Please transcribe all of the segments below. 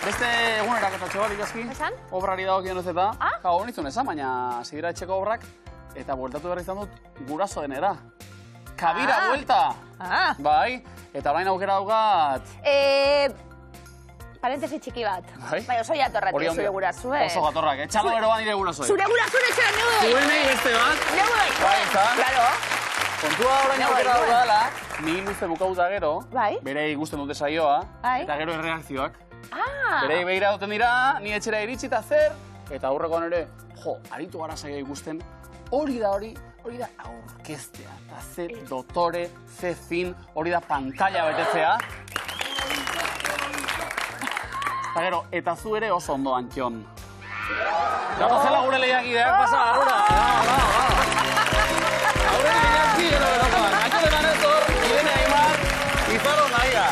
Beste egunerak eta txobat ikaski, obrari dagokion ez eta, hau nintzun esan, baina zidira etxeko obrak, eta bueltatu behar izan dut gurasoenera. Kabira buelta! Bai, eta orain aukera daukat... Parentesi txiki bat. Bai, oso jatorratik zure gurasue. Oso jatorrak, txalo ero bat nire gurasue. Zure gurasue etxean neu! Zuenei beste bat? Neu! Bai, eta? Claro. Kontua orain aukera daukadala, ni luze bukauta gero, bere igusten dute saioa, eta gero erreakzioak. Bere behira duten dira, ni etxera iritsi eta zer, eta aurrekoan ere, aritu gara saioa ikusten, hori da aurkeztea, eta ze dotore, ze fin, hori da pantalla betetzea. Eta gero, eta zu ere oso ondo, Antxon. Gata zela gure lehiakideak pasa, Aurre lehiaki gero berokoan. Antxonetan ez hor, Irene Aimar, Izaro Naia.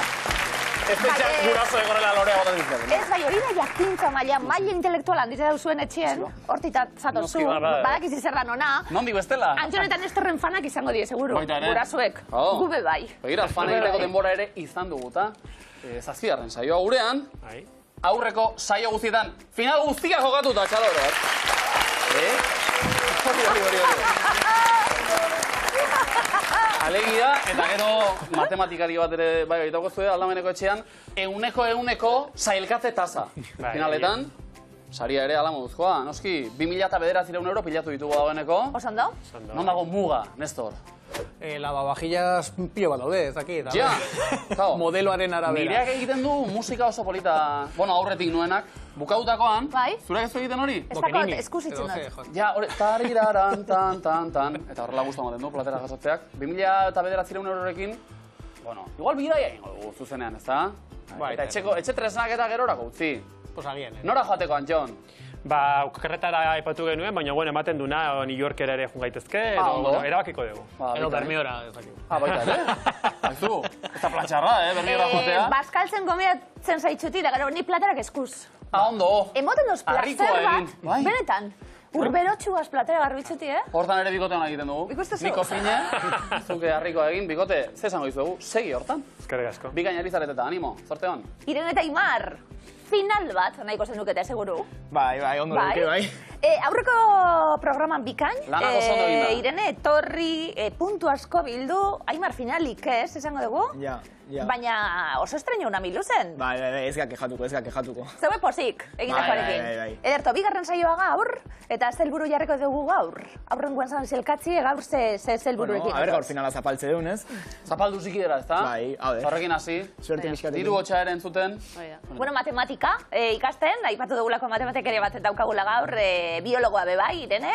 Ez petxak guraso egorrela lorea gota dizkak. Ez bai, hori da jakintza maila intelektuala handitzen dauzuen etxean, hortitat zatozu, badakizi zer dan ona. Nondik bestela? Antxonetan ez torren fanak izango die, seguru. Gurasoek, gube bai. Begira, fan egiteko denbora ere izan duguta. Zazpigarren saioa gurean, aurreko saio guztietan, final guztiak jokatuta, txalo bat. Alegia, eta gero matematikari bat ere bai baitako zuen aldameneko etxean, euneko sailkatze tasa. Finaletan, saria ere ala moduzkoa, noski, 2009 euro pilatu ditugu dagoeneko. Osando? Non dago muga, Nestor? Lavavajillas pilo bat daude, ez dakit. Ja, modeloaren arabera. Nireak egiten du musika oso polita, aurretik nuenak, bukautakoan, zurak ez du egiten hori? Ez dakot, eskusitzen dut. Ja, hori, tariraran, tan, eta horrela guztu ematen du, platera jasotzeak. 2009 eurorekin, igual bidaia egingo dugu zuzenean, ez da? Eta etxe tresnak eta gerorako utzi. Nora joateko, Antxon? Okerretara aipatu genuen, baina ematen duna New Yorkera ere jun gaitezke, erabakiko dugu. Edo Bermiora, ez dakit. Baita, Aizu, ez da plantxarra, Bermiora jotea. Baskaltzen gomiatzen zaitxuti, da gero ni platerak eskuz. Ondo. Emoten doz plazer bat, benetan. Urberotxuaz platera garbitzuti, Hortan ere bikote hona egiten dugu. Ikustezu. Niko fine, zuke harriko egin, bikote, ze esango izuegu, segi hortan. Eskerrik asko. Bikain arizareteta, animo, zorte hon. Irene eta Aimar, final bat, nahiko zenukete, seguru. Bai, ondo duke, bai. Aurreko programan bikain, Irene etorri, puntu asko bildu, Aimar finalik ez, esango dugu? Ja. Baina oso estreño una miluzen. Bai, ez gakejatuko. Zeue posik, egitekoarekin. Bai. Ederto, bigarren saioa gaur, eta zelburu jarriko dugu gaur. Aurrengoan zan zelkatzi, gaur ze zelburuekin. A ber, gaur finala zapaltze deun, ez? Zapaldu zikidera, ez da? Bai, a ber. Horrekin hasi. Suerte miskatekin. Diru hotxa ere entzuten. Bueno, matematika ikasten, aipatu dugulako matematik ere bat daukagula gaur, biologoa bebai, Irene.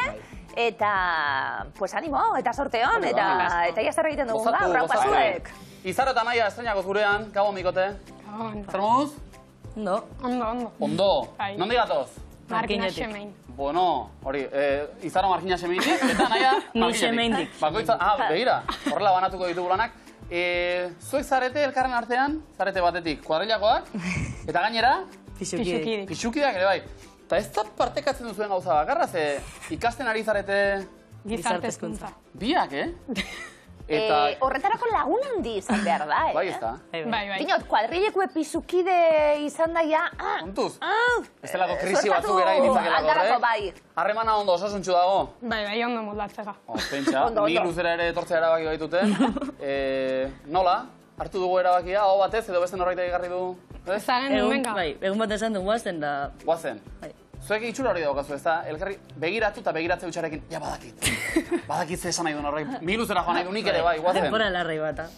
Eta, pues animo, eta sorte hon, eta ia zer egiten dugun gaur, raupasuek. Izaro eta Naia estreñako zurean, gabon bikote. Zer moduz? Ondo. Ondo. Nondi gatoz? Markina Xemein. Bueno, hori, Izaro Markina Xemeinik, eta Naia Xemeinik. Bakoitza, begira, horrela banatuko ditugu lanak. Zuek zarete elkarren artean, zarete batetik kuadrilakoak, eta gainera? Pixukideak ere bai. Eta ez da partekatzen duzuen gauza bakarra, ze ikasten ari zarete... Gizarte hezkuntza. Biak, Horretarako lagun handi izan behar da, Bai, ez da. Bai. Dinot, kuadrilekue pizukide izan daia... Kontuz? Ez delako krisi batzuk eragin ditzakelako, bai. Harremana ondo osasuntxu dago? Bai, ondo moldatzega. Pentsa, ni luzera ere etortzea erabaki baitute. Nola? Hartu dugu erabakia, hau batez, edo beste norbait egarri du? Zaren du, venga. Bai, egun bat esan du, guazen da... Guazen? Zuek itxura hori daukazu, ez da? Elkarri begiratu eta begiratze utxarekin, ja badakit. Badakit ze esan nahi du norrek, mi luzera joan nahi du nik ere bai, guazen. Denbora larrei bata.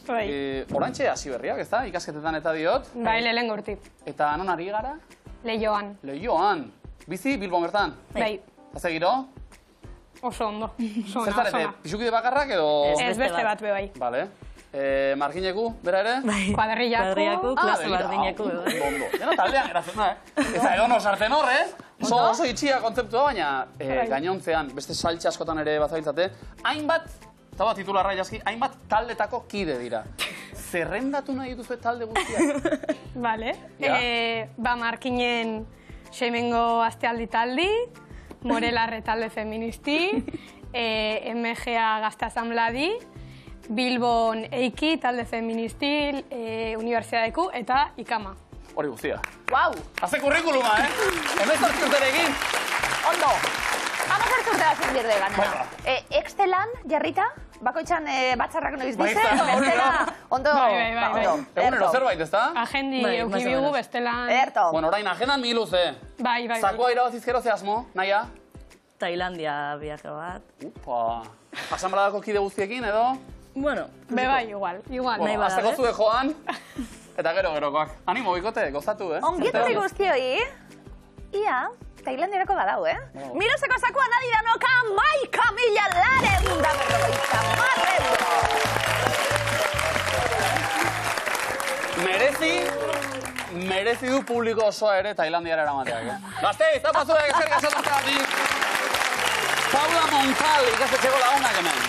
Orantxe hasi berriak, ez da? Ikasketetan eta diot. Bai, lehen gortik. Eta non ari gara? Leioan. Leioan. Bizi, Bilbon bertan? Bai. Eta giro? Oso ondo. Zer zarete, pixukide bakarrak edo? Ez beste bat be bai. Bale. Margineku, bera ere? Kuadrillaku. Klase margineku. Ondo. Dena taldean geratzen da, Eta edo no sartzen hor, Oso itxia kontzeptua, baina gainontzean, beste saltxe askotan ere bazabiltzate, hainbat, eta bat titularra jaski, hainbat taldetako kide dira. Zerrendatu nahi dituzue talde guztiak? Bale. Markinen Xeimengo Astealdi taldi, Morelarre talde feministi, MGA Gazte Asambladi, Bilbon Eiki talde feministi, Unibertsitateku eta Ikama. hori guztia. Guau! Haze kurrikuluma, Hemezortzi urtere egin. Ondo! Hamazortzi urte bat zinbirde ganera. Extelan, jarrita? Bakoitzan batzarrak noiz dizen, bestela, ondo. Bai. Egunero zerbait, ezta? Agendi eukibigu bestelan. Erto. Bueno, orain agendan miluze. Bai. Zakoa irabazizkero ze asmo, naia? Tailandia viaje bat. Upa. Asanbladako kide guztiekin, edo? Bueno. Bai, igual. Nahi bada, azteko zue joan, eta gerokoak. Animo, bikote, gozatu, Ongietorri guztioi, ia, Tailandiarako badau, Miluzeko zakua nadira noka, 11.000 laren da berrogeita marren. Merezi du publiko osoa ere Tailandiara eramateak, Gazteiz, zapazuek, eskerrik asko torteagatik. Paula Montal, ikastetxeko lagunak hemen.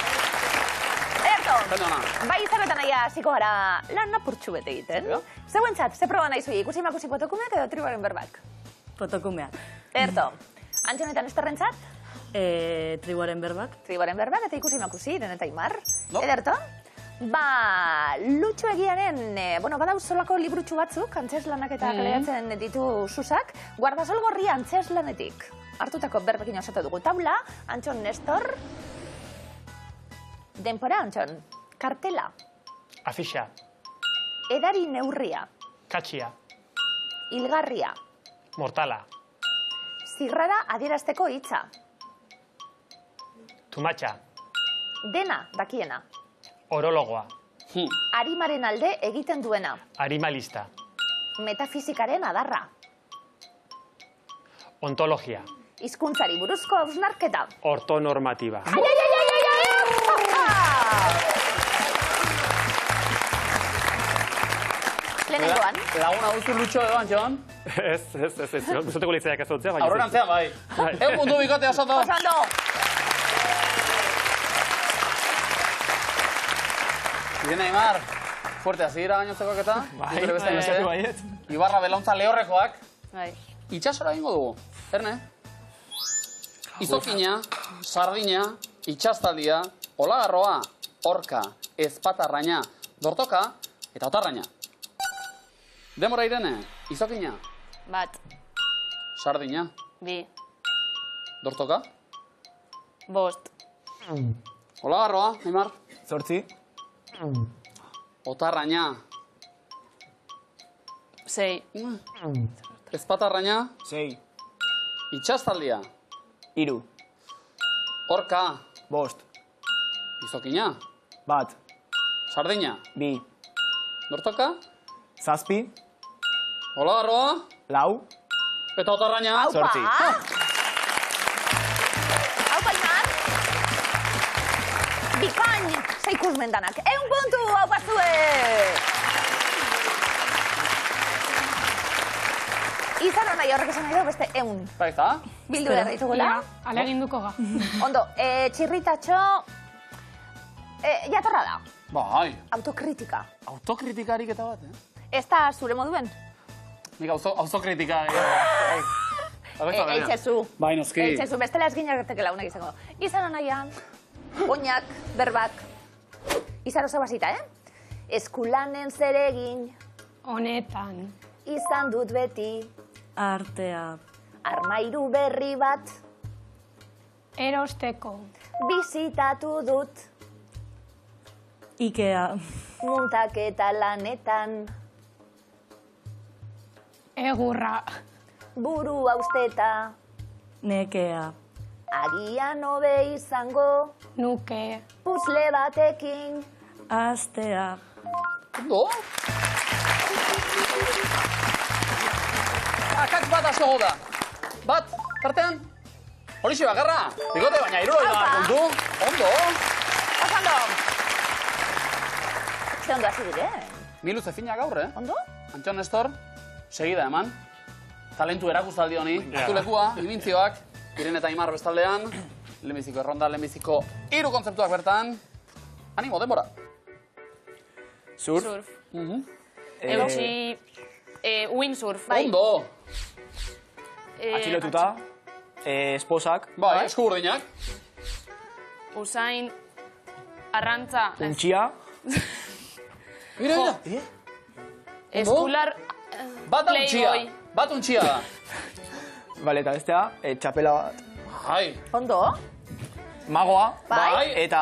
Bai izarretan aia hasiko gara lan apurtxu bete egiten. Zeuentzat, ze proba nahi zui, ikusi makusi fotokumeak edo tribuaren berbak? Fotokumeak. Erto, Antxonetan esterrentzat? Tribuaren berbak. Tribuaren berbak eta ikusi makusi, Iren eta Imar. Ederto? Lutxo egiaren, badau solako librutxu batzuk, antzeslanak eta kaleratzen ditu susak, Guardasol Gorria antzeslanetik. Hartutako berbekin osatu dugu taula, Antxon Nestor. Denpora, Antxon. Kartela. Afixa. Edari neurria. Katxia. Hilgarria. Mortala. Zirrara adierazteko hitza. Tumatxa. Dena dakiena. Orologoa. Arimaren alde egiten duena. Arimalista. Metafizikaren adarra. Ontologia. Hizkuntzari buruzko hausnarketa. Ortonormativa. Lehenengoan. Laguna duzu Lutxo edo, Antxon? Ez. Guztatuko litzaiak ez dutzea, baina... Aurrerantzean, bai. Egun puntu bikote osoto. Osando. Irene Aimar, fuerte, azidira gainotzekoak eta? Bai. Ibarra belauntza lehorrekoak. Bai. Itxasora egingo dugu, erne? Izokina, sardina, itxastaldia, olagarroa, orka, ezpatarraina, dortoka eta otarraina. Demora, Irene, izokina. Bat. Sardina. Bi. Dortoka. Bost. Olagarroa, Aimar. 8. Otarraina. 6. Ezpatarraina. 6. Itxastaldia. 3. Orka. 5. Izokina. 1. Sardina. 2. Dortoka. 7. Olagarroa. 4. Eta otarraina. Aupa! 8. Aupa, Imar! Bikain, zeikusmen danak. 1 puntu, aupa zue! Izan nahi horrek esan nahi du beste 100. Baita. Bildu behar ditugula. Aleginduko ga. Ondo, txirritatxo... jatorra da. Bai. Autokritika. Autokritikarik eta bat, Ez da zure moduen? Nik autokritika... Eitzezu. Bai, noski. Eitzezu, bestela ez gineak launak izango. Izan nahian, oinak, berbak. Izan oso basita, Eskulanen zeregin. Honetan. Izan dut beti. Artea. Armairu berri bat. Erosteko. Bizitatu dut. Ikea. Muntaketa lanetan. Egurra. Buru hausteta. Nekea. Agian hobe izango. Nuke. Puzle batekin. Astea. Ondo? Akats bat asko da. Bat, tartean? Horixe bakarra. Bikote, baina iruroi da kontu. Ondo? Osando. Ze ondo hasi dire? Miluze fina gaur, Ondo? Antxon Nestor, segida eman. Talentu erakustaldi honi. Atulekua, imintzioak, Irene eta Aimar bestaldean. Lehenbiziko erronda, lehenbiziko 3 kontzeptuak bertan. Animo, denbora. Surf. Eutsi... windsurf. Ondo! Atxilotuta. Esposak. Bai, esku burdinak. Usain... Arrantza... Untxia. Mira. Eskular... Bat untxia. Bat untxia da. Bale, eta bestea, txapela bat. Jai. Ondo? Magoa. Bai. Eta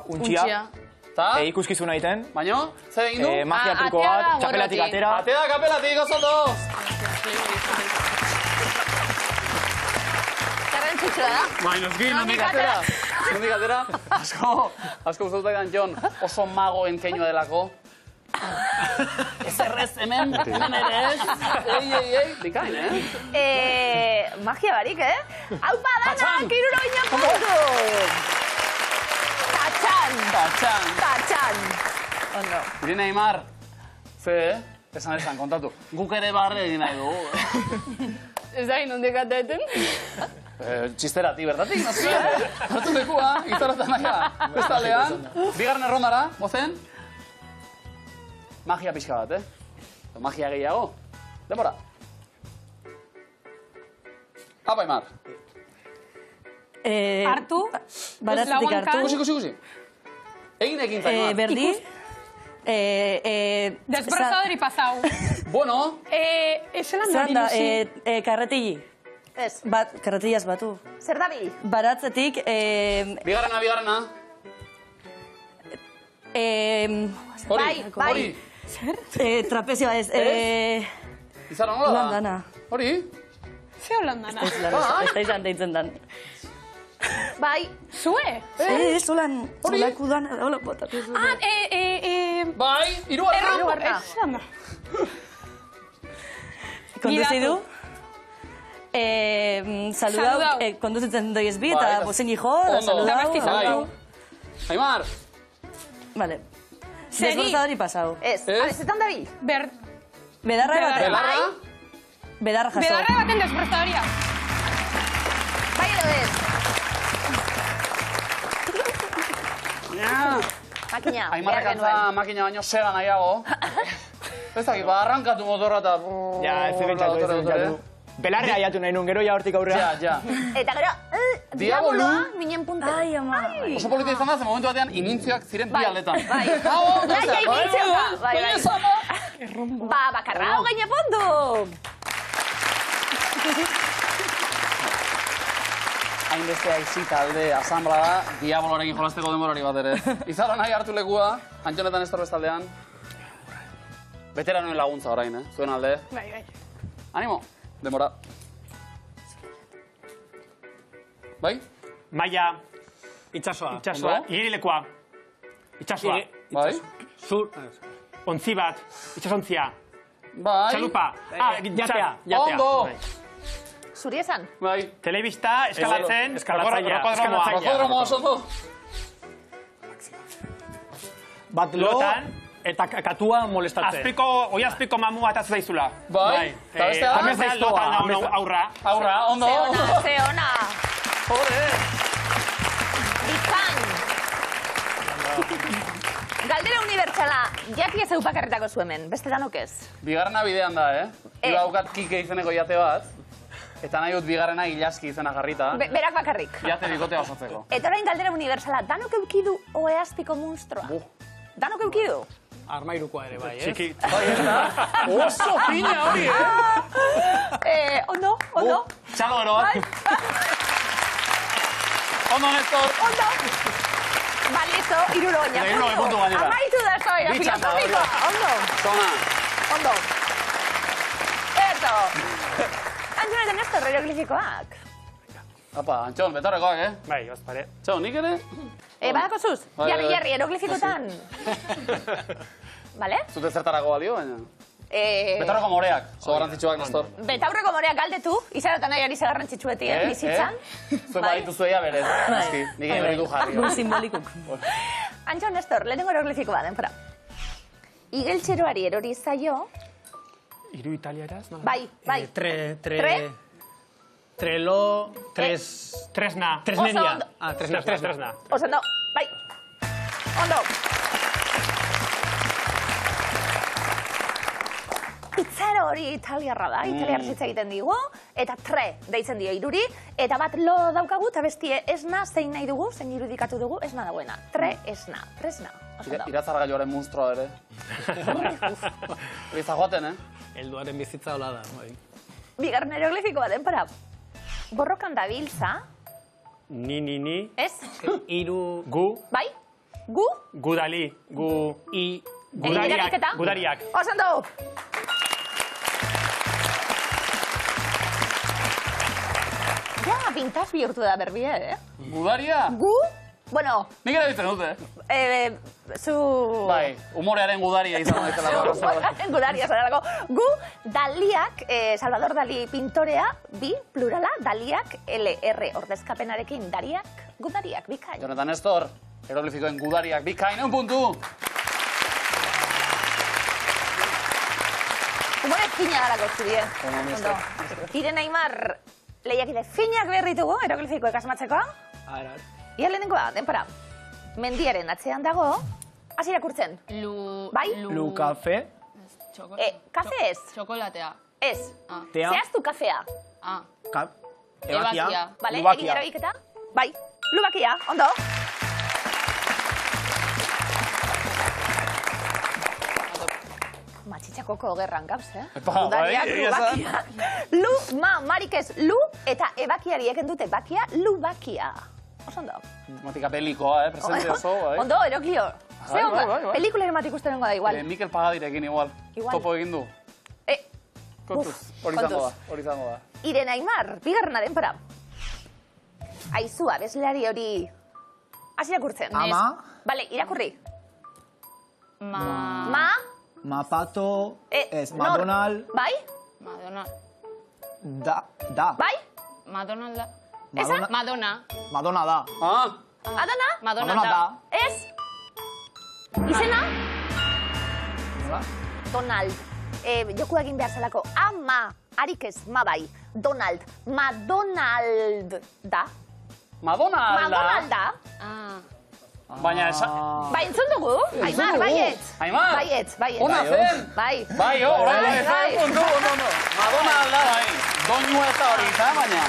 untxia. Ta? Ikuskizuna egiten. Baina, zer egin du? Magia truko bat, txapelatik atera. Atera kapelatik, oso ondo! Garrantzitsua da. Bai, noski, nondik atera. Nondik atera. Asko uste dut Jon, oso magoen keinua delako. Ez errez, hemen ere ez. Ei, bikain, Magia barik, Aupa danak, iruroina puntu! Tatxan! Ondo. Irina Aimar, esan kontatu. Guk ere barre egin nahi dugu. Ez da, nondik ateten? Txisterati, bertatik, noski? Hartu lekua, izarrotan naia. Bestaldean, bigarren errondara, mozen? Magia pixka bat, Magia gehiago. Denbora. Apa, Aimar. Hartu? Baratzetik hartu. Kusi. Egin Aimar. Berdi. Desbrozador y pasau. Bueno. Ezelan Zeranda, dori karretili. Ez. Karretilaz batu. Zer dabil? Baratzetik, Bigarrena. Hori. trapezioa ez. Izarra nola da? Landana. Hori? Ze holandana? Ez da izan deitzen dan. Bai. Zue? Zolaku dan, hola botatu zuen. Bai, irugarrena. Irugarrena. Ezelan da. Konduzi du? Saludau, konduzitzen doiez bi, eta bozen hijo, saludau. Bai. Aimar. Vale. Desbrozador y pasau. Ez. Zetan dabil? Bedarra baten. Belarra. Bedarra jaso. Bedarra baten desbrozadoria. Bai edo ez? Makina. Aimarrak antza makina baino sega nahiago. Ez dakit, arrankatu motorra eta... Ja, ez pentsatu. Belarra aiatu nahi nun, gero ja hortik aurrea. Ja. Eta gero, Diabolu. minen punte. Ai, ama. Oso polita izan da, ze momentu batean inintziak ziren bi aldetan. Bai. Laia inintzioa da. Bai. Bakarra hau gaine puntu. Hainbeste aizi talde asamblea da, diabolorekin jolasteko denborari bat ere. Izarra nahi hartu lekua, Antxonetan Estor bestaldean. Veteranoen laguntza orain, zuen alde. Bai. Animo, denbora. Bai? Maia. Itxasoa. Igerilekoa. Itxasoa. Bai? Zur. Ontzi bat. Itxasontzia. Bai? Txalupa. Jatea. Ondo! Zuri esan? Bai. Telebista, eskalatzen. Rokodromoa. Rokodromoa oso ondo. Bat lotan. Eta katua molestatzen. Oi azpiko mamu bat zaizula. Bai? Eta bestea? Tamez lotan aurra. Aurra, ondo. Zeona. Joder. Bizan. Galdera unibertsala, jaki ez eupakarretako zuemen, beste danok ez. Bigarrena bidean da, Iba daukat Kike izeneko jate bat, eta nahi dut bigarrena Ilaski izena jarrita. Berak bakarrik. Jate bikotea osatzeko. Eta orain galdera unibertsala, danok eukidu oeazpiko munstroa? Danok eukidu? Armairukoa ere bai, Txiki. Bai, ez da? Oso fina hori, Ondo? Txalo gero bat. Ondo, Nestor. Ondo. Balizo, iruroña. Puntu gainera. Amaitu da zoia, filosofikoa. Ondo. Zona. Ondo. Eto. Antxonetan Nestor, hieroglifikoak. Apa, Antxon, betarrekoak, Bai, bazpare. Txau, nik ere? Badako zuz? Jarri, hieroglifikotan. Bale? Zute zertarako balio, baina? Betarreko moreak, zo garrantzitsuak, Nestor. Betaurreko moreak galdetu, izarotan nahi ari garrantzitsueti, bizitzan. Zue baditu zueia berez, nik egin hori du jarri. Gu simbolikuk. Antxon, Nestor, lehenengo hieroglifiko bat, denpora. Igeltxeroari erori zaio... Iru italiaraz? Bai. Trelo... Tresna. Tresneria. Tresna. Oso ondo, bai. Ondo. Pizzero hori italiarra da, italiarra zitza egiten digu, eta deitzen dio iruri, eta bat lo daukagu, eta bestie esna zein nahi dugu, zein irudikatu dugu, esna dagoena. Esna, tresna. Iratzarra gaioaren munstroa ere. Hori zagoaten, Helduaren bizitza hola da, bai. Bigarren hieroglifikoa denpora. Borrokan dabiltza. Ni. Ez? Iru... Gu. Bai? Gu? Gudali. Gudariak. Gudariak. Osan dugu. Ja, pintaz bihurtu da berbie, Gudaria? Gu? Bueno... Nik ere ditzen dute. Zu... Bai, humorearen gudaria izan daitela. Humorearen gudaria zarelako. Gu, Daliak, Salvador Dali pintorea, bi, plurala, Daliak, LR ordezkapenarekin, Dariak, Gudariak, bikain. Jonathan Nestor, hieroglifikoen gudariak bikain, 1 puntu. Humore fina darako zidie. Ondo. Irene Aimar, lehiakide finak behar ditugu, hieroglifikoek asmatzeko. Ia lehenengoa, denpora. Mendiaren atzean dago, hasi irakurtzen. Bai? Lu kafe. Kafe ez? Txokolatea. Ez. Tea. Zehaztu kafea. Ebakia. Bale, Lubakia. egin erabiketa. Bai, lubakia, ondo. Matxitxakoko gerran gauz, Gudariak, lubakia. Lu, marik ez, lu, eta ebakiari eken dute bakia, lubakia. Oso ondo. Tematika pelikoa, presente oso, bai. Ondo, Eroklio. Ze ondo, pelikula ematik uste dengo da igual. Mikel Pagadirekin igual. Topo egin du. Kontuz, hori izango da. Irene Aimar, bigarrena denpora. Aizua, bezleari hori... Hasi irakurtzen. Ama. Bale, irakurri. Mapato. Madonal. Bai? Da. Bai? Madonal da. Esa? Madonna. Madonna da. Adana? Madonna da. Ez? Izena? Nola? Donald. Joku egin behar zelako. Ama. Harik ez, ma bai. Donald. Madonald da. Madonald da? Baina esan... Bai, entzun dugu? Aimar, baietz. Aimar? Baietz. Ona zen? Bai. Bai, orain zen, puntu, ondo. Madonald da, bai. Doinua ez da hori izan, baina...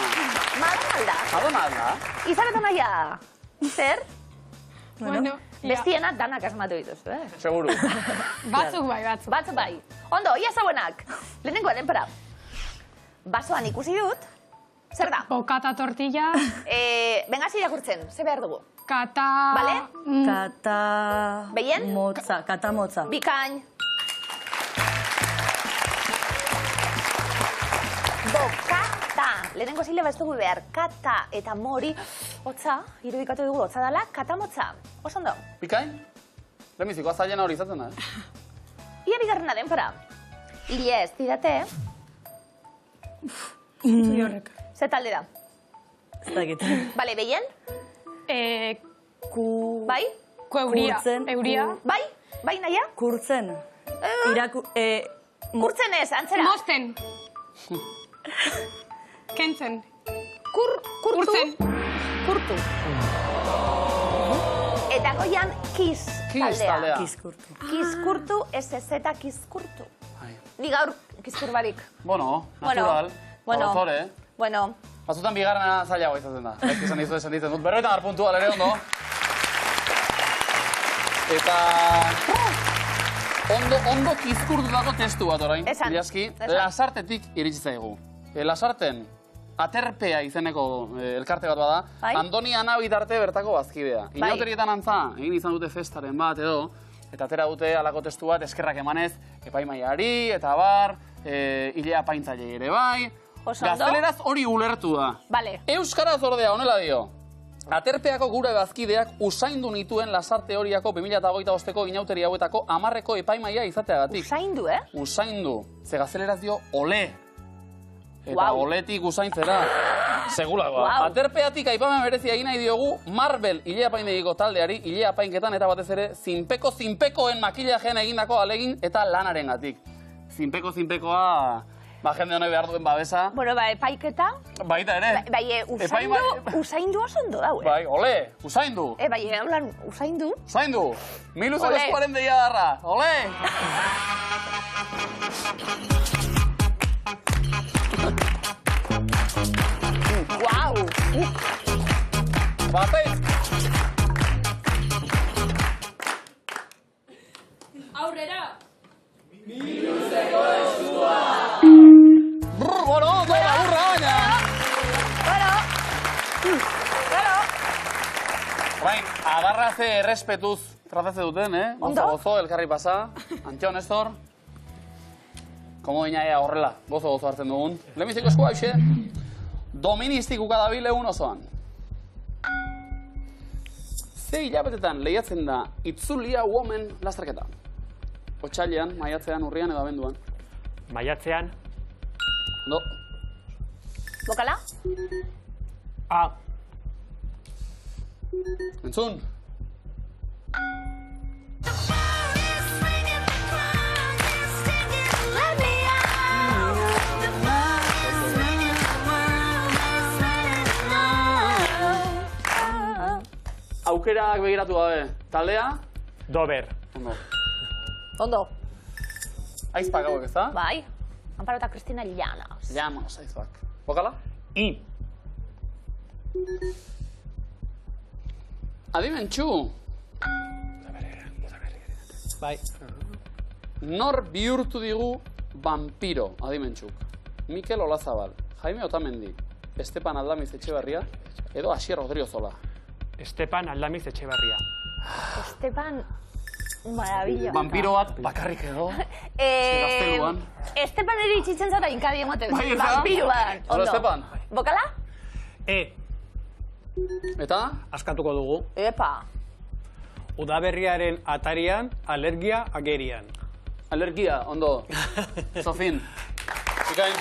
Madonald da. Izarretan naia. Zer? Bueno, Bestiena danak asmatu dituz, Seguru. Batzuk bai, batzuk. Batzuk bai. Ondo, ia zauenak. Lehenengo denpora. Basoan ikusi dut. Zer da? Bokata tortilla. Bengasi irakurtzen, ze behar dugu? Kata... Bale? Kata... Beien? Motza, kata motza. Bikain. Bokata. Lehenengo zile ez dugu behar. Kata eta mori. Hotza, irudikatu dugu hotza dela, kata motza. Oso ondo. Bikain? Lemizikoa zailena hori izaten da, Ia bigarrena denpora. Ile ez didate. Ze talde da? Ez dakit. Bale, beien? Bai? Euria. Kurtzen. Euria. Bai? Bai, naia? Kurtzen. Kurtzen ez, antzera. Mosten. Kentzen. Kurtu. Kurtzen. Kurtu. Eta goian kiz taldea. Kizkurtu. Kizkurtu, ez kizkurtu. Ni gaur kizkurbarik. Bueno, natural. Autore. Bueno. Batzutan bigarrena zailagoa izaten da. Ez esan ditzen dut. Berroetan gar puntua, ere ondo. Eta... Ondo kizkurtutako testu bat orain. Esan. Lasartetik iritsi zaigu. Lasarten, aterpea izeneko elkarte bat bada. Andoni Anabit arte bertako bazkidea. Inauterietan antza, egin izan dute festaren bat edo, eta atera dute alako testu bat eskerrak emanez, epaimaiari, eta bar, hilea paintzaile ere bai. Gazteleraz hori ulertu da. Euskaraz ordea, honela dio. Aterpeako gure bazkideak usaindu nituen Lasarte horiako 2025ko inauteria hauetako 10 epaimaia izateagatik. Usaindu, Usaindu. Ze gazteleraz dio ole. Eta oletik usaintzera. Segulagoa. Aterpeatik aipamen berezia egin nahi diogu Marvel ile apaindegiko taldeari, ile apainketan eta batez ere zinpekoen makillajean egindako alegin eta lanarengatik. Zinpekoa... jende honei behar duen babesa. Bueno, epaiketa. Baita ere. Bai, usaindu oso ondo dau, Bai, ole, usaindu. Bai, holan, usaindu. Usaindu. Miluzeko eskuaren deia darra. Ole! Guau! Batez! Aurrera! Miluzeko eskua! Orain, agarraze errespetuz trataze duten, Gozo, elkarri pasa. Antxo, Nestor. Komo dina horrela, gozo hartzen dugun. Lehenbiziko eskua, hoxe. Doministik ukadabil egun osoan. Ze hilabetetan lehiatzen da Itzulia Women lasterketa? Otsailean, maiatzean, urrian edo abenduan. Maiatzean. No. Bokala? A. Entzun. Aukerak begiratu gabe. Taldea? Dober. Ondo. Aizpak hauek, ez da? Bai. Amparo eta Cristina Llanos. Llanos, aizpak. Bokala? I. Adimentxu. Bai. Nor bihurtu digu vampiro, adimentxuk. Mikel Olazabal, Jaime Otamendi, Estepan Aldamiz Etxeberria, edo Asier Rodriozola. Estepan Aldamiz Etxeberria. Estepan... Maravilla. Vampiro bat bakarrik edo. Gazteluan. Estepan ere itxitzen zara inkadi emoten. Bai, ez da? Vampiroan. Hola, Estepan. Bokala? E. Eta? Askatuko dugu. Epa. Udaberriaren atarian, alergia agerian. Alergia, ondo. Sofin. Ikain.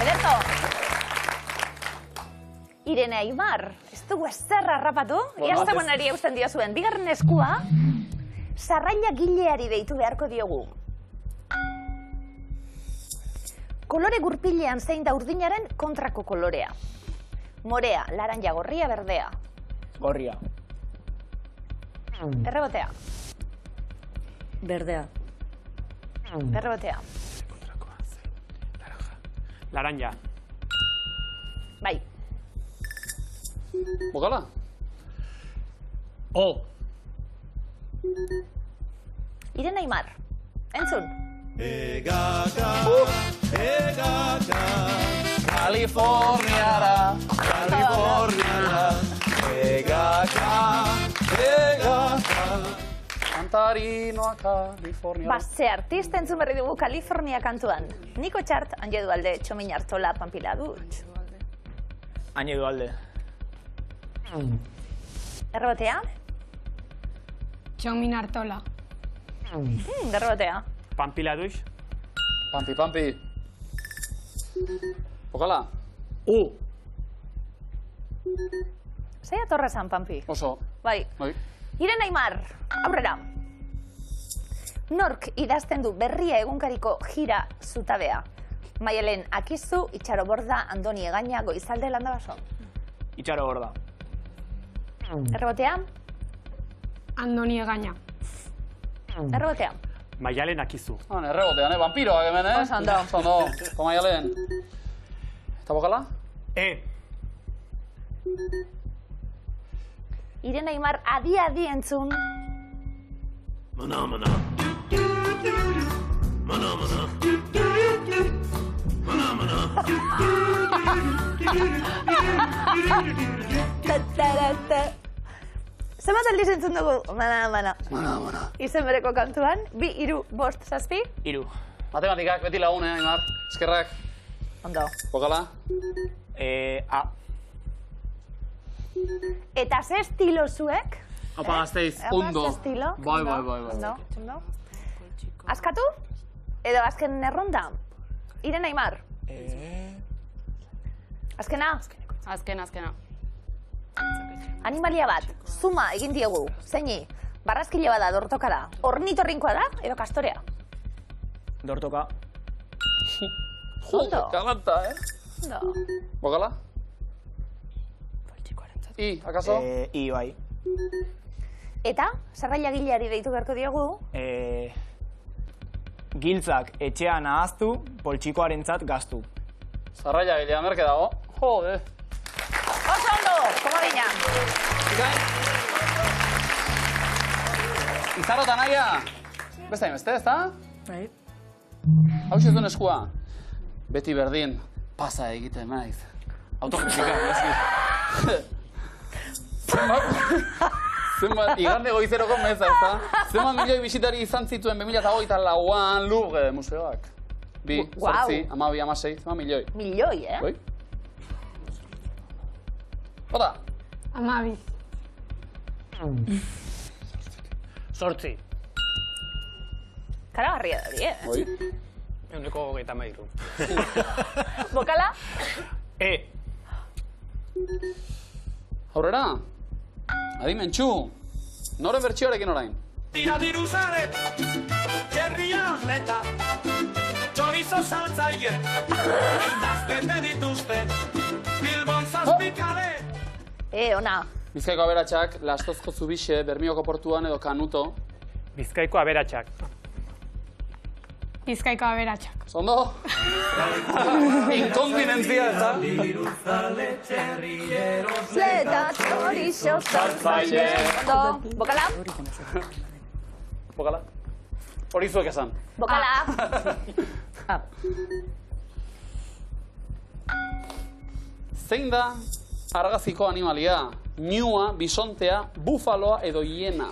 Ederto. Irene Aimar, ez dugu ezerra harrapatu, iaztagonari eusten diozuen. Bigarren eskua, sarraila gileari deitu beharko diogu. Kolore gurpilean zein da urdinaren kontrako kolorea. Morea, laranja, gorria, berdea. Gorria. Errebotea. Berdea. Errebotea. Laranja. Bai. Bokala? O. Irene Aimar, entzun. Californiara, Californiara, Kantarinoa Californiara. Base artista entzun berri dugu California kantuan. Niko Txart, Anje Dualde, Txomin Artola, Pampila Durtx. Anje Dualde. Errebotea? Txomin Artola. Errebotea. Pampila Duix. Pampi. Bokala? U. Zeia torrezan, Pampi. Oso. Bai. Irene Aimar, aurrera. Nork idazten du berria egunkariko jira zutabea. Maialen Akizu, Itxaro Borda, Andoni Egaña, Goizalde Landabaso. Itxaro Borda. Errebotea? Andoni Egaña. Errebotea? Maialen Akizu. Errebotean, vampiroak hemen, Oso ondo. Maialen. Eta bokala? E. Irene Aimar, adi entzun. Mana. Zenbat aldiz entzun dugu? Mana. Izen bereko kantuan, 2, 3, 5, 6. 3. Matematikak beti lagune, Aimar. Eskerrak. Ondo. Bokala? A. Eta ze estilo zuek? Opa, Gasteiz. Ondo. Ze estilo? Bai. Ondo. Askatu? Edo azken erronda? Irene Aimar? Azkena? Azkena. Animalia bat, zuma egin diegu, zeini, barrazkile bada, dortoka da, ornitorrinkoa da, edo kastorea? Dortoka. Ondo. Galanta, Ondo. Bokala? I, akaso? I, bai. Eta, sarraila gileari deitu beharko diogu? Giltzak etxean ahaztu, poltsikoarentzat gaztu. Sarraila gilea merke dago. Jode. Oso ondo, komodina. Izarrota naia. Beste, ez da? Bai. Hau zuen eskua. Beti berdin, pasa egiten naiz. Autokritika, eski. Zenbat, igande goizeroko meza, ezta? Zenbat milioi bisitari izan zituen 2008an Louvre museoak? 2, 8, 12, 16, zenbat milioi? Milioi, eh? Oi? Ota? 12. 8. Karagarria da, Oi? 133. Bokala? Aurrera? Adimentxu, noren bertsioarekin orain? Tira diruzare, jerria atleta, txorizo saltzaile, indaztete dituzte, Bilbon zazpikale. Ona. Bizkaiko aberatsak, Lastozko Zubixe, Bermioko portuan edo Kanuto. Bizkaiko aberatsak. Bizkaiko aberatsak. Zondo? Inkontinentzia, eta? Zeta, txorizo, saltzaile. Ondo, bokala? Bokala? Hori zuek esan. Bokala? Zein da argaziko animalia? Ñua, bisontea, bufaloa edo hiena?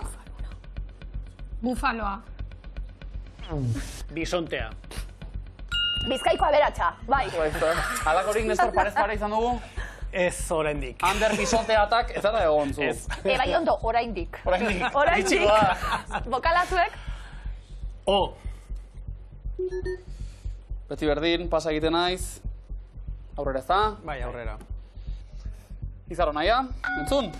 Bufaloa. Bisontea. Bizkaiko aberatsa, bai. Alakorik Nestor parez para izan dugu? Ez oraindik. Ander bisontea atak ez da egon zu. Bai ondo, oraindik. Oraindik. Oraindik. Bokala zuek? Beti berdin, pasa egiten naiz. Aurrera ez da? Bai, aurrera. Izaro naia, entzun?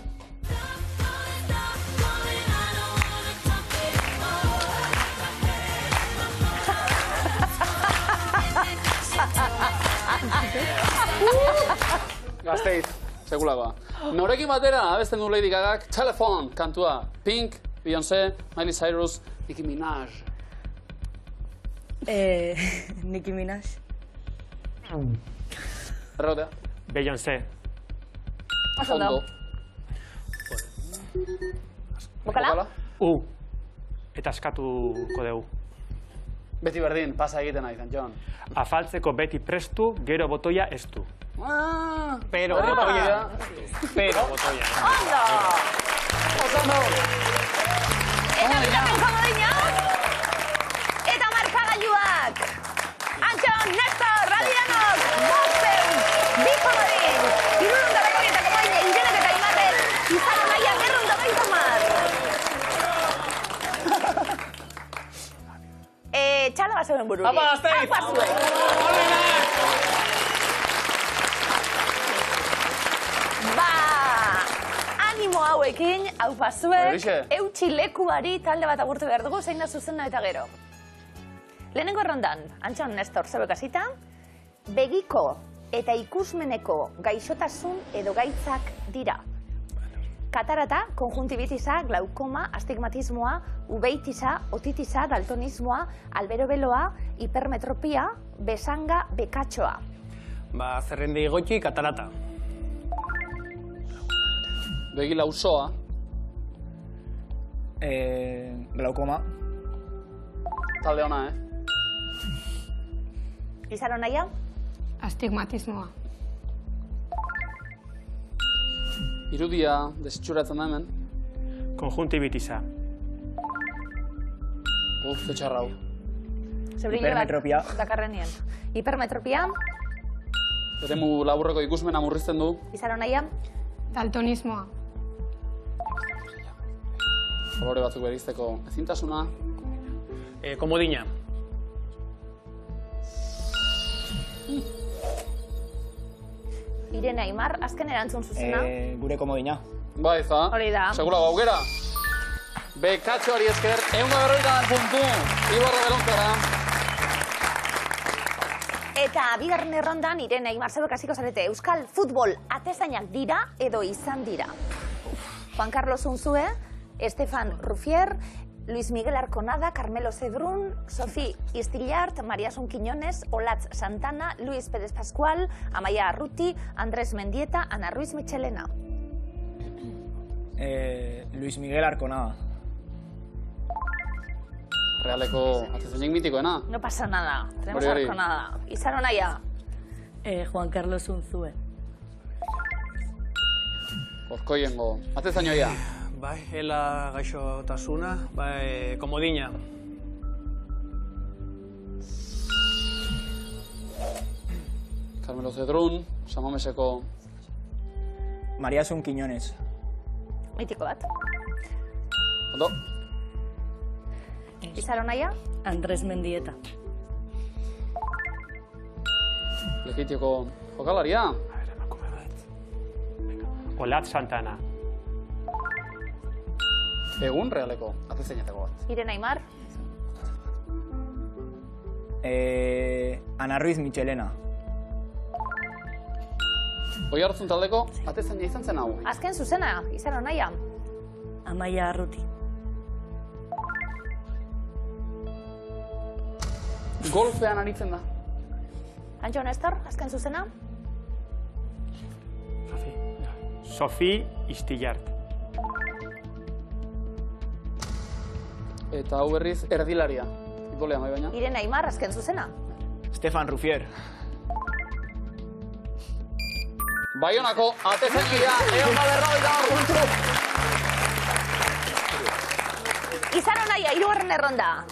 Gazteiz, sekulakoa. Norekin batera abesten du Lady Gagak Telephone kantua. Pink, Beyoncé, Miley Cyrus, Nicki Minaj. Nicki Minaj. Errotea. Beyoncé. Ondo. Bokala? Eta eskatuko dugu. Beti berdin, pasa egiten nahi, Jon. Afaltzeko beti prestu, gero botoia estu. Pero botoia. Ondo! Ondo! Eta bigarren komodina? Eta markagailuak! Antxon, Nestor, Radianok, Bosten, bi komodin! Irurunda berroi eta komodine, Irenek eta Imarren, Izaro naia, berrunda baita mar! Txalo basoen bururi. Apa, Gazteiz! Apa zuen! Animo hauekin, hau pazuek, eutxi lekuari talde bat agurtu behar dugu, zein da zuzena eta gero. Lehenengo errondan, Antxon, Nestor, zeuek hasita, begiko eta ikusmeneko gaixotasun edo gaitzak dira. Katarata, konjuntibitisa, glaukoma, astigmatismoa, ubeitisa, otitisa, daltonismoa, alberobeloa, hipermetropia, besanga, bekatxoa. Zerrende igotxi, katarata. Begi lausoa. Glaukoma. Talde ona, Izaro naia? Astigmatismoa. Irudia, desitxuratzen da hemen. Konjuntibitisa. Zetxarrau. Hipermetropia. Dakarrenien. Hipermetropia? Eremu laburreko ikusmena murrizten du. Izaro naia? Daltonismoa. Kolore batzuk berizteko ezintasuna. Komodina. Irene Aimar, azken erantzun zuzena. Gure komodina. Ba, ez da. Hori da. Segura gaukera. Bekatxoari esker, 150 puntu. Iborra belontzara. Eta bigarren errondan, Irene Aimar, zeuek hasiko zarete, Euskal futbol atezainak dira edo izan dira. Juan Carlos Unzue, Estefan Rufier, Luis Miguel Arconada, Carmelo Cedrún, Sofi Istillart, María Asun Quiñones, Olatz Santana, Luis Pérez Pascual, Amaia Arruti, Andrés Mendieta, Ana Ruiz Michelena. Luis Miguel Arconada. Realeko atezainik mitikoena. No pasa nada, tenemos Hori. Arconada. Izaro naia. Juan Carlos Unzue. Ozkoiengo. Atezainoia. Bai, ela gaixotasuna, bai, komodina. Carmelo Zedrun, San Mameseko. Maria Asun Quiñones. Mitiko bat. Ondo. Izaronaia? Andres Mendieta. Legitioko jokalaria. Olat Santana. Egun realeko, atezeinetako bat. Irene Aimar? Ana Ruiz Michelena. Oi hartzun taldeko, atezaina izan zen hau. Azken zuzena, Izaronaia? Amaia Arruti. Golfean aritzen da. Antxo Nestor, azken zuzena? Sofi Istillart. Eta hau berriz erdilaria. Futbolean bai baina. Irene Aimar, azken zuzena? Stefan Rufier. Baionako, atezainoia, egon baderroita puntu. Izaronaia, hirugarren erronda.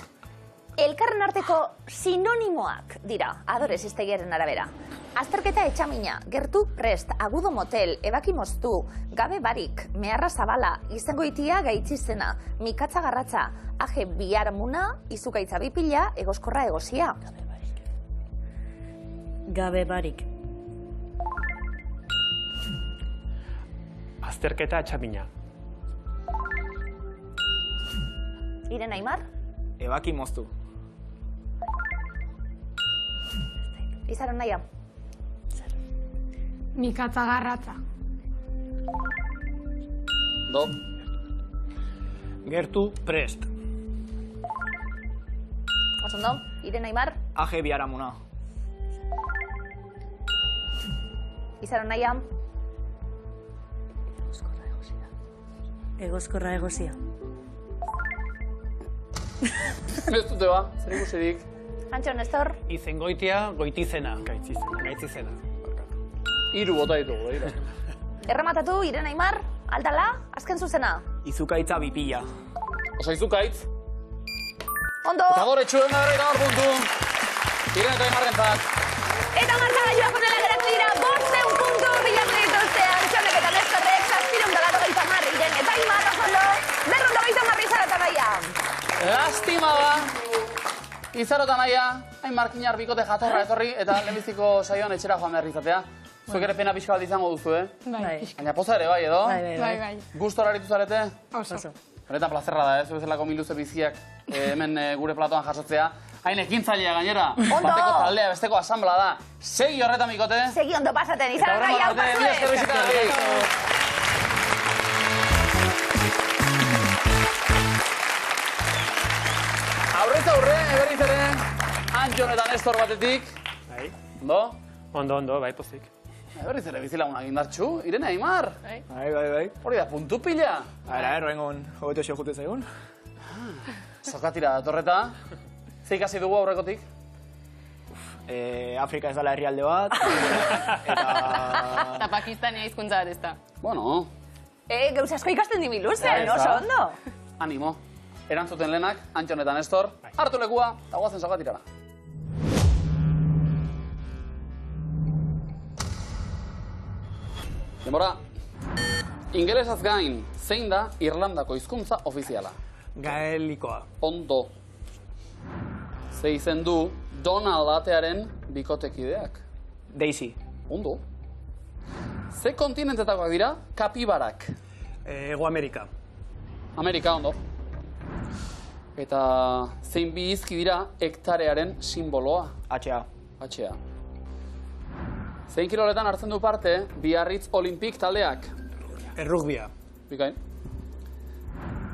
Elkarren arteko sinonimoak dira, Adore Sistegiaren arabera. Azterketa etxamina, gertu prest, agudo motel, ebaki moztu, gabe barik, meharra zabala, izangoitia gaitzizena, mikatza garratza, aje biharamuna, izugaitza bipila, egoskorra egosia. Gabe barik. Azterketa etxamina. Irene Aimar? Ebaki moztu. Izaronaia? Mikatza garratza. Do. Gertu prest. Osondo, Irene Aimar? Aje biharamuna. Izaronaia? Egoskorra egosia. Ez dute ba, zer ikusirik. Antxo Nestor? Izengoitia, goitizena. Gaitzizena. Hiru bota ditugu, begira. Errematatu, Irene Aimar? Aldala? Azken zuzena? Izukaitza bipila. Osa izukaitz. Ondo! Eta gore txuen berreita hor puntu. Irene eta Aimarrentzat. Eta markagailua honela geratu dira, 500 puntu bilatu dituzte Antxonek eta Nestorrek, 780 Irene eta Aimar, Osondo, 280 Izaro eta Naia. Lastima da. Izaro eta Naia, Aimar Kinar bikote jatorra etorri eta lehenbiziko saioan etxera joan behar izatea. Zuek ere pena pixka bat izango duzu, Bai. Baina poza ere bai, edo? Bai. Gustora aritu zarete? Oso. Benetan plazerra da, zu bezalako miluze biziak hemen gure platoan jasotzea. Hain ekintzailea gainera, bateko taldea, besteko asambla da. Segi horretan bikote. Segi ondo pasaten, Izaro Naia, hau pasue! Aurrez aurre, berriz ere, Antxon eta Nestor batetik. Bai. Ondo? Ondo, bai, pozik. Berriz ere bizilagunak indartxu, Irene Aimar. Bai. Hori da, puntu pila. Horrengon, hobeto xo jute zaigun. Sokatira datorreta. Ze ikasi dugu aurrekotik? Afrika ez dela herrialde bat. Eta Pakistania hizkuntza bat ez da. Bueno. Gauz asko ikasten dimiluzen, oso ondo. Animo. Erantzuten lehenak, Antxon eta Nestor. Hartu lekua, eta guazen sokatirara. Denbora. Ingelesaz gain, zein da Irlandako hizkuntza ofiziala? Gaelikoa. Ondo. Ze izen du Donald atearen bikotekideak? Daisy. Ondo. Ze kontinentetakoak dira kapibarak? Ego Amerika. Amerika, ondo. Eta zein bi hizki dira hektarearen simboloa? H.A. H.A. Zein kiroletan hartzen du parte Biarritz Olimpik taldeak? Errugbia. Bikain.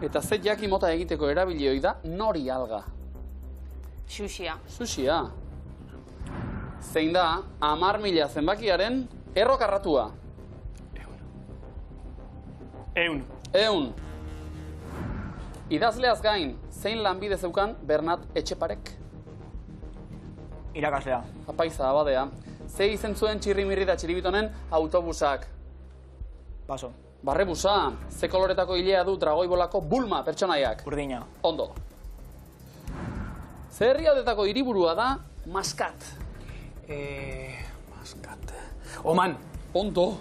Eta ze jaki mota egiteko erabilioi da nori alga? Xuxia. Sushia. Zein da 10.000 zenbakiaren errokarratua? Ehun. Idazleaz gain, zein lanbide zeukan Bernat Etxeparek? Irakaslea. Apaiza, abadea. Ze izen zuen txirrimirri da txiribitonen autobusak? Paso. Barrebusa, ze koloretako hilea du dragoibolako Bulma pertsonaiak? Urdina. Ondo. Ze herrialdetako hiriburua da Maskat? Maskat... Oman. Ondo.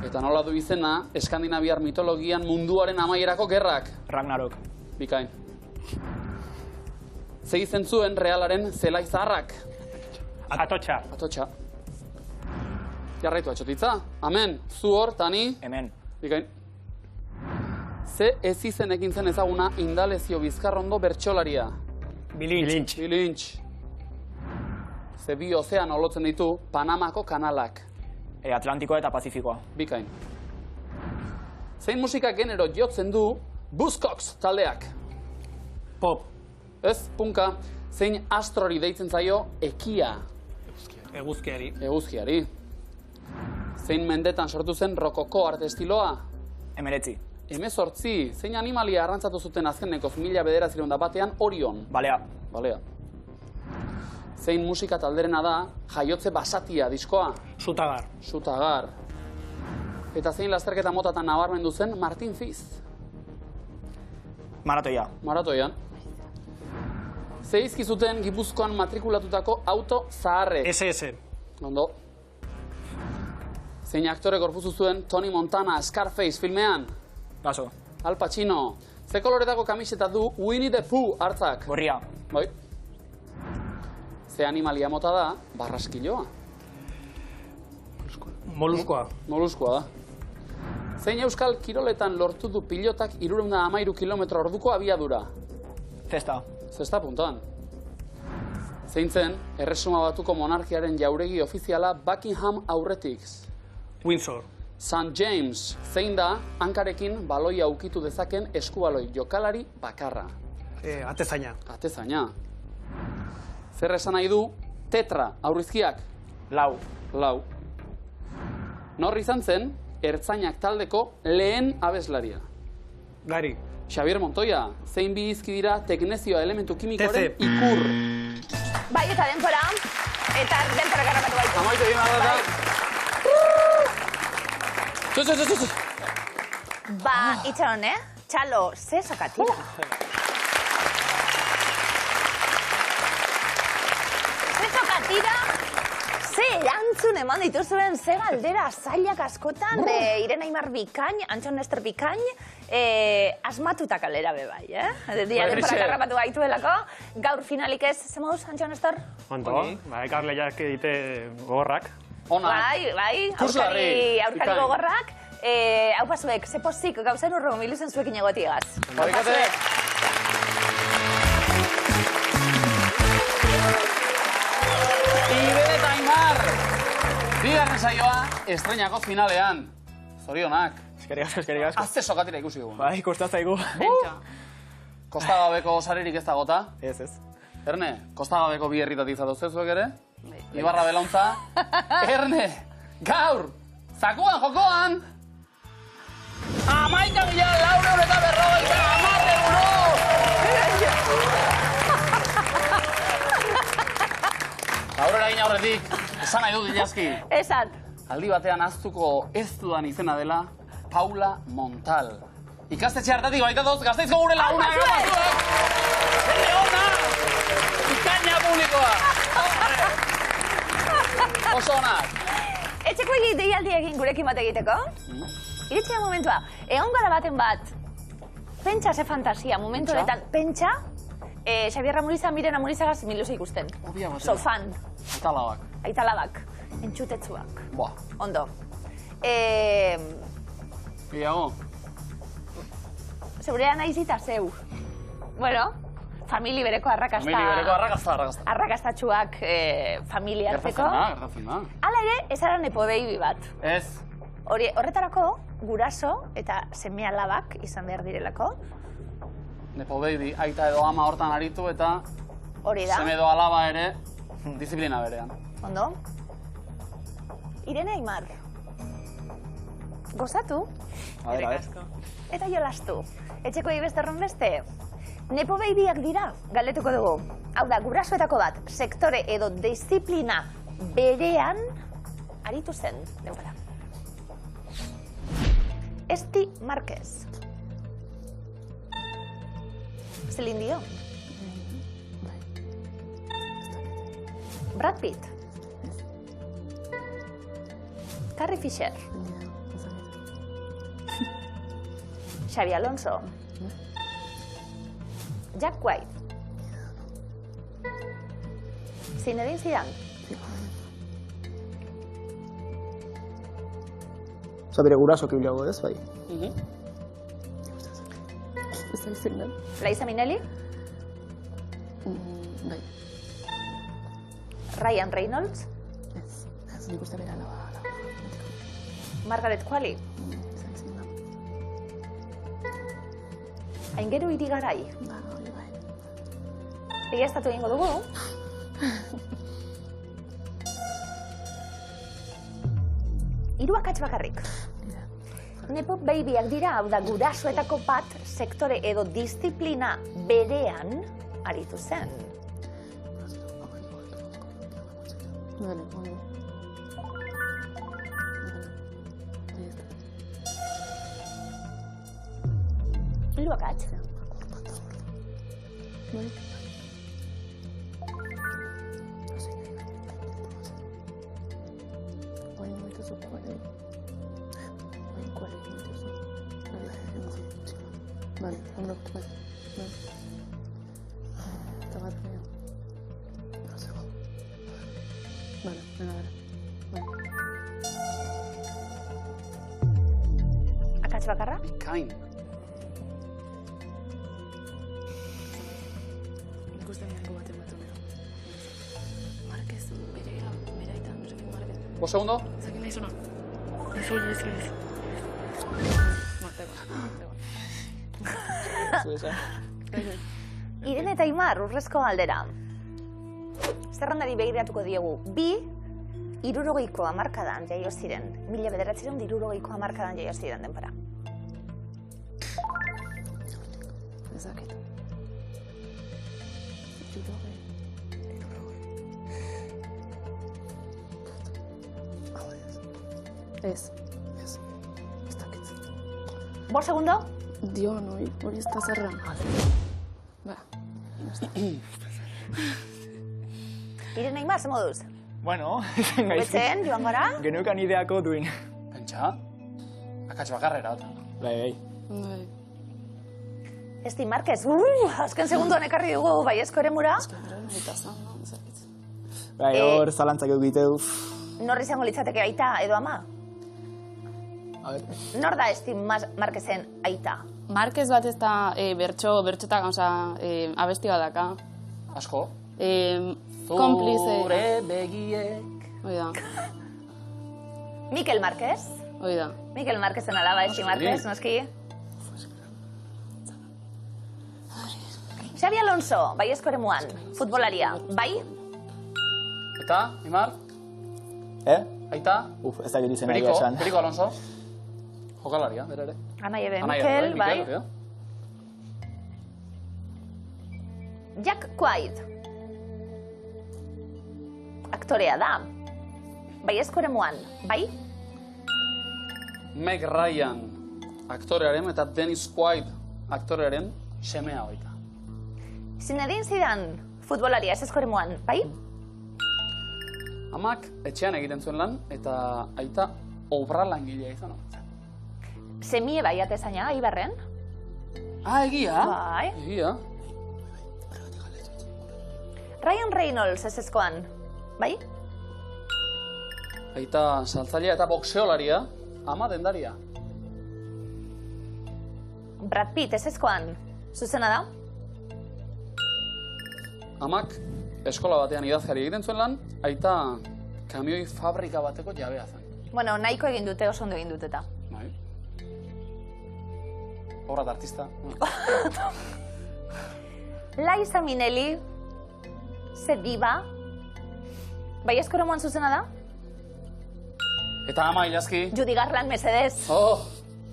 Eta nola du izena, eskandinaviar mitologian munduaren amaierako gerrak? Ragnarok. Bikain. Ze izen zuen realaren zelai zaharrak? Atotxa. Atotxa. Jarraitu atxotitza. Amen. Zu hor, Tani? Hemen. Bikain. Ze ez izenekin zen ezaguna Indalezio Bizkarrondo bertsolaria? Bilintx. Bilintx. Ze bi ozeano lotzen ditu Panamako kanalak? Atlantikoa eta Pazifikoa. Bikain. Zein musika genero jotzen du Buzzcocks taldeak? Pop. Ez, punka. Zein astrori deitzen zaio Ekia? Eguzkiari. Eguzkiari. Zein mendetan sortu zen rokoko arte estiloa? 19. 18. Zein animalia arrantzatu zuten azkenekoz 1901 Orion? Balea. Balea. Zein musika talderena da Jaiotze Basatia diskoa? Zutagar. Zutagar. Eta zein lasterketa motatan nabarmendu zen Martin Fiz? Maratoia. Maratoian. Ze izkizuten Gipuzkoan matrikulatutako auto zaharrek? SS. Ondo. Zein aktore gorpuzu zuen Tony Montana Scarface filmean? Paso. Al Pacino. Ze koloretako kamiseta du Winnie the Pooh hartzak? Gorria. Bai. Ze animalia mota da barraskiloa? Moluskoa. Moluskoa da. Zein euskal kiroletan lortu du pilotak 313 km/h abiadura? Zesta. Zesta puntan. Zein zen, Erresuma Batuko monarkiaren jauregi ofiziala Buckingham aurretik? Windsor. St. James. Zein da, hankarekin baloia ukitu dezaken eskubaloi jokalari bakarra? Atezaina. Atezaina. Zer esan nahi du, tetra, aurrizkiak? Lau. Lau. Nor izan zen, ertzainak taldeko lehen abeslaria? Gari. Xavier Montoya, zein bi izki dira teknezioa elementu kimikoaren ikur? Bai, eta denpora garrapatu baitu. Amaitu egin arrata. Ba, itxaron, Txalo, ze sokatira. Ze sokatira, ze erantzun eman dituzuen, ze galdera zailak askotan, Irene Aimar bikain, Antxon Nester bikain, asmatuta kalera bebai, Denpora garrapatu baituelako. Gaur finalik ez, ze moduz, Antxon Nester? Ondo, ekarleiak egite gogorrak. Bai, aurkari gogorrak. Hau pasuek, ze pozik gauzen urro miluzen zuekin egotiegaz. Barikate! Irene eta Aimar! Bigarren saioa, estreñako finalean. Zorionak. Eskerrik asko, eskerrik asko. Azte sokatira ikusi dugu. Bai, kostatzaigu. Kostagabeko saririk ez dagota? Ez, ez. Erne, kostagabeko bi herritatik zatozezuek ere? Ibarra Belauntza. Erne, gaur, zakuan jokoan! 11.450 Aurrera egin aurretik, esan nahi dut Ilazki. Esan. Aldi batean ahaztuko ez dudan izena dela Paula Montal. Ikastetxe hartatik baitatoz, Gasteizko gure laguna egin! Leona! Ikaina publikoa! Oso onak! Etxeko deialdi egin gurekin bat egiteko? Iritsia momentua. Egon gara baten bat, pentsa ze fantasia, momentu honetan, pentsa, Xabier Ramuriza, Miren Amurizagaz miluze ikusten. Sofan. Aitalabak. Aitalabak. Entxutetsuak. Boa. Ondo. Piago. Zeurea naizita zeu. Bueno, famili bereko arrakasta. Famili bereko arrakasta. Arrakastatxuak familiarteko. Gertatzen da. Hala ere, ez ara nepo baby bat. Ez. Horretarako, guraso eta seme alabak izan behar direlako. Nepo baby, aita edo ama hortan aritu eta hori da. Seme edo alaba ere, disiplina berean. Ondo? Irene Aimar. Gozatu? Eta jolastu. Etxeko ibesterron beste? Nepo babyak dira, galdetuko dugu. Hau da, gurasoetako bat, sektore edo disiplina berean aritu zen. Deukala. Esti Marquez. Celine Dion. Brad Pitt. Carrie Fisher. Xabi Alonso. Jack White. Zinedine Zidane. Osa, bere guraso kibilago ez, bai. Liza Minnelli. Bai. Ryan Reynolds. Ez, nik uste bera laba. Margaret Qualley. Aingeru Irigarai. Egia estatu egingo dugu. Hiru akats bakarrik. Nepo babyak dira, hau da gurasoetako bat sektore edo disiplina berean aritu zen. Hiru akats. Vale, ondo, vale. Eta bat gehiago. Vale, venga, vale. Akats bakarra? Bikain. Ikusten nengo bat ematu gero. Marquez, bere aita, no sekin Marquez. 5 segundo. Zakin nahi zona. Ez. Irene eta Imar, urrezko galdera. Zerrendari begiratuko diegu. 2 hamarkadan jaio ziren. 1960 hamarkadan jaio ziren denbora. Ezakit. Ez. Ez dakit. 5 segundo? Dio, noi, hori ez da zerra. Ba, Irene Imar, ze moduz? Bueno, Betzen, joan gara? Geneukan ideako duin. Pentsa? Akats bakarrera. Bai. bai. Esti Marquez, azken segunduan ekarri dugu baiezko eremura. Eta zan, ezakit. Bai, hor zalantzak egiteu. Nor izango litzateke aita edo ama? A ver. Nor da Esti Marquezen aita? Marquez bat ez da bertxotak, abesti bat daka. Asko? Konplize. Zure begiek. Hoi da, Mikel Marquez. hoi da. Mikel Marquezen alaba Esti Marquez, noski. Xabi Alonso, baiezko eremuan, futbolaria, bai? Eta, Imar? Aita? Ez dakit izan nahi esan. Periko Alonso? Jokalaria, bere ere. Anai ere, Mikel, bai? Jack White. Aktorea da. Baiezko eremuan, bai? Meg Ryan, aktorearen, eta Dennis Quaid, aktorearen, semea baita. Zinedine Zidane, futbolaria, ezezko eremuan, bai? Amak etxean egiten zuen lan, eta aita obra langilea izan. Semie bai atezaina, Ibarren? Egia? Bai. Egia. Ryan Reynolds ezezkoan, bai? Aita saltzailea eta boxeolaria, ama dendaria. Brad Pitt ezezkoan, zuzena da? Amak eskola batean idazkari egiten zuen lan, aita kamioi fabrika bateko jabea zen. Bueno, nahiko egin dute, oso ondo egin dute eta. Bai. Obra d'artista. Liza Minnelli, ze diva, baiezko eremuan zuzena da? Eta ama ilazki. Judy Garland, mesedez. Oh,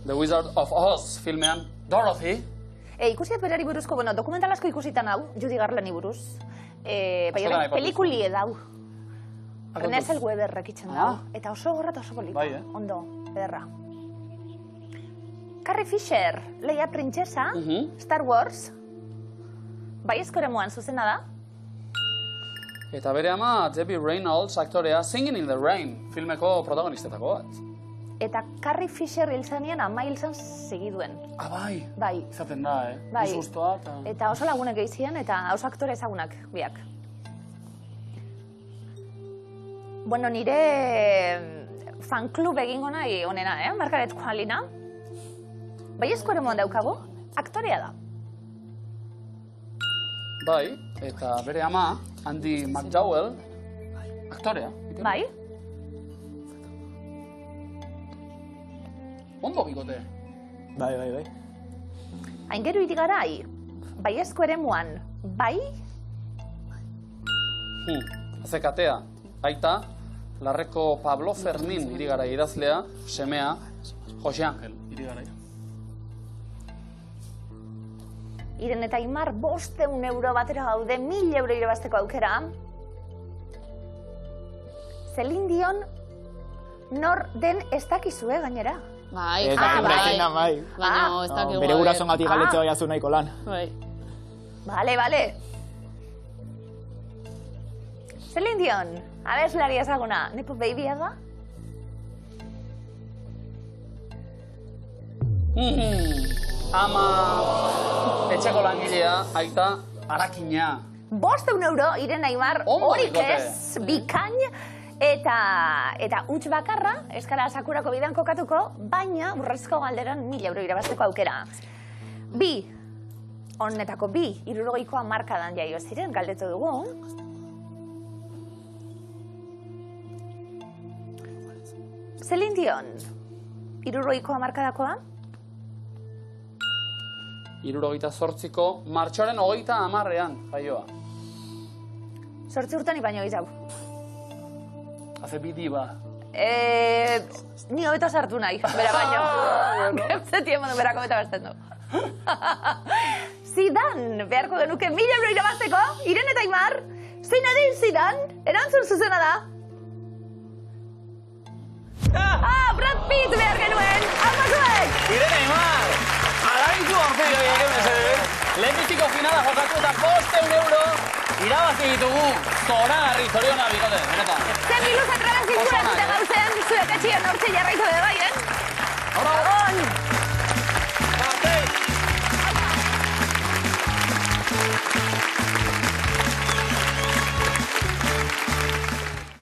The Wizard of Oz filmean, Dorothy. Ikusiat berari buruzko, bueno, dokumental asko ikusitan hau, Judy Garlandi buruz. Bai, pelikulie dau. Renée Zellweger rekitzen dau. Eta oso gorra eta oso polita. Bai, Ondo, ederra. Carrie Fisher, Leia Printzesa, Star Wars, baiezko eremuan zuzena da. Eta bere ama, Debbie Reynolds aktorea Singing in the Rain filmeko protagonistetako bat. Eta Carrie Fisher hil zanien ama hil zan segiduen. Bai. Bai. Izaten da, Bai. Disgustoa eta oso lagunek egizien eta oso aktore ezagunak biak. Bueno, nire fanklub egingo nahi honena, Margaret Quallina. Baiezko eremuan daukagu, aktorea da. Bai, eta bere ama, Andy McDowell, aktorea. Bai. Ondo bikote. Bai. Aingeru irigarai, baiezko eremuan, bai? Azekatea, aita, Larreko Pablo Fermin irigarai idazlea, semea, Jose Angel irigarai. Iren eta Imar 500 euro batera gaude, 1000 euro irabazteko aukera. Celine Dion nor den ez dakizue gainera. Bai. Bai. Baina ez dakigu. Bere gurasoengatik galdetzea jazu nahiko lan. Bai. Vale. Celine Dion, abeslari ezaguna, Nepo Babya da? Ama, etxeko langilea, aita, Arakina. 500 euro, Iren Aimar, horik ez, bikain, eta huts bakarra, eskara Sakurako bidean kokatuko, baina urrezko galderan 1000 euro irabazteko aukera. Honetako 60koa markadan jaio ziren, galdetu dugu. Celine Dion, 60koa markadakoa? 78ko, martxoaren 30ean, jaioa. 8 urtean baino izau. Hace bidiba. Ni hobeto sartu nahi, bera baino. Zetien modu berako beta bazten du. Zidan, beharko genuke 1000 euro irabazteko, Iren eta Imar, zein adin Zidan, erantzun zuzena da. Brad Pitt behar genuen, alpazuek! Iren Aimar, alaitu aurpegi horiek emezede, lehenbiziko finala jokatu eta 500 euro irabazi ditugu, zoragarri, zoriona bikote, benetan. Zen biluz atraben zintzura dute gauzen, zuek etxion hortxe jarraitu bebe